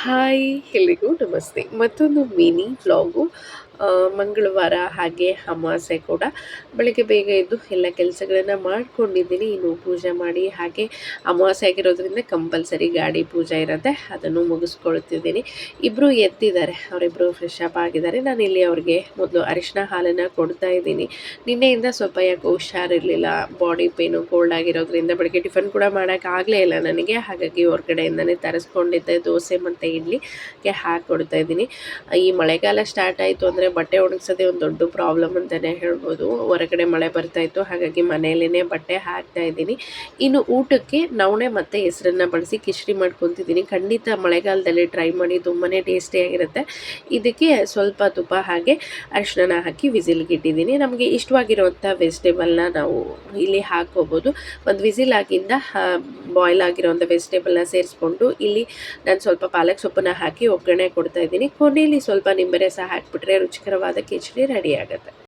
Hi! ಎಲ್ರಿಗೂ ನಮಸ್ತೆ. ಮತ್ತೊಂದು ಮಿನಿ ವ್ಲಾಗು. ಮಂಗಳವಾರ ಹಾಗೆ ಅಮಾವಾಸ್ಯೆ ಕೂಡ. ಬೆಳಗ್ಗೆ ಬೇಗ ಎದ್ದು ಎಲ್ಲ ಕೆಲಸಗಳನ್ನ ಮಾಡ್ಕೊಂಡಿದ್ದೀನಿ. ಇನ್ನು ಪೂಜೆ ಮಾಡಿ ಹಾಗೆ ಅಮಾವಾಸ್ಯೆ ಆಗಿರೋದ್ರಿಂದ ಕಂಪಲ್ಸರಿ ಗಾಡಿ ಪೂಜೆ ಇರುತ್ತೆ. ಅದನ್ನು ಮುಗಿಸ್ಕೊಳ್ತಿದ್ದೀನಿ. ಇಬ್ಬರು ಎದ್ದಿದ್ದಾರೆ. ಅವರಿಬ್ಬರು ಫ್ರೆಶ್ ಅಪ್ ಆಗಿದ್ದಾರೆ. ನಾನಿಲ್ಲಿ ಅವ್ರಿಗೆ ಮೊದಲು ಅರಿಶಿನ ಹಾಲನ್ನು ಕೊಡ್ತಾ ಇದ್ದೀನಿ. ನಿನ್ನೆಯಿಂದ ಸ್ವಲ್ಪ ಯಾಕೋ ಹುಷಾರಿರಲಿಲ್ಲ. ಬಾಡಿ ಪೇನು, ಕೋಲ್ಡ್ ಆಗಿರೋದ್ರಿಂದ ಬೆಳಗ್ಗೆ ಟಿಫನ್ ಕೂಡ ಮಾಡೋಕ್ಕಾಗಲೇ ಇಲ್ಲ ನನಗೆ. ಹಾಗಾಗಿ ಹೊರಗಡೆಯಿಂದನೇ ತರಿಸ್ಕೊಂಡಿದ್ದೆ ದೋಸೆ ಮತ್ತು ಇಡ್ಲಿಗೆ ಹಾಕ್ಕೊಡ್ತಾ ಇದ್ದೀನಿ. ಈ ಮಳೆಗಾಲ ಸ್ಟಾರ್ಟ್ ಆಯಿತು ಅಂದರೆ ಬಟ್ಟೆ ಒಣಗಿಸೋದೇ ಒಂದು ದೊಡ್ಡ ಪ್ರಾಬ್ಲಮ್ ಅಂತಲೇ ಹೇಳ್ಬೋದು. ಹೊರಗಡೆ ಮಳೆ ಬರ್ತಾಯಿತ್ತು, ಹಾಗಾಗಿ ಮನೆಯಲ್ಲೇ ಬಟ್ಟೆ ಹಾಕ್ತಾ ಇದ್ದೀನಿ. ಇನ್ನು ಊಟಕ್ಕೆ ನವಣೆ ಮತ್ತು ಹೆಸರನ್ನ ಬಳಸಿ ಕಿಚಡಿ ಮಾಡ್ಕೊತಿದ್ದೀನಿ. ಖಂಡಿತ ಮಳೆಗಾಲದಲ್ಲಿ ಟ್ರೈ ಮಾಡಿ, ತುಂಬಾ ಟೇಸ್ಟಿಯಾಗಿರುತ್ತೆ. ಇದಕ್ಕೆ ಸ್ವಲ್ಪ ತುಪ್ಪ ಹಾಗೆ ಅರಿಶಿನ ಹಾಕಿ ವಿಸಿಲ್ಗೆ ಇಟ್ಟಿದ್ದೀನಿ. ನಮಗೆ ಇಷ್ಟವಾಗಿರುವಂಥ ವೆಜಿಟೇಬಲ್ನ ನಾವು ಇಲ್ಲಿ ಹಾಕ್ಕೋಬೋದು. ಒಂದು ವಿಸಿಲ್ ಆಗಿಂದ ಬಾಯ್ಲ್ ಆಗಿರೋವಂಥ ವೆಜಿಟೇಬಲ್ನ ಸೇರಿಸ್ಕೊಂಡು ಇಲ್ಲಿ ನಾನು ಸ್ವಲ್ಪ ಪಾಲಕ್ ಸೊಪ್ಪನ್ನ ಹಾಕಿ ಒಗ್ಗರಣೆ ಕೊಡ್ತಾ ಇದ್ದೀನಿ. ಕೊನೆಯಲ್ಲಿ ಸ್ವಲ್ಪ ನಿಂಬೆ ರಸ ಹಾಕಿಬಿಟ್ರೆ ರುಚಿಕರವಾದ ಕಿಚಡಿ ರೆಡಿ ಆಗುತ್ತೆ.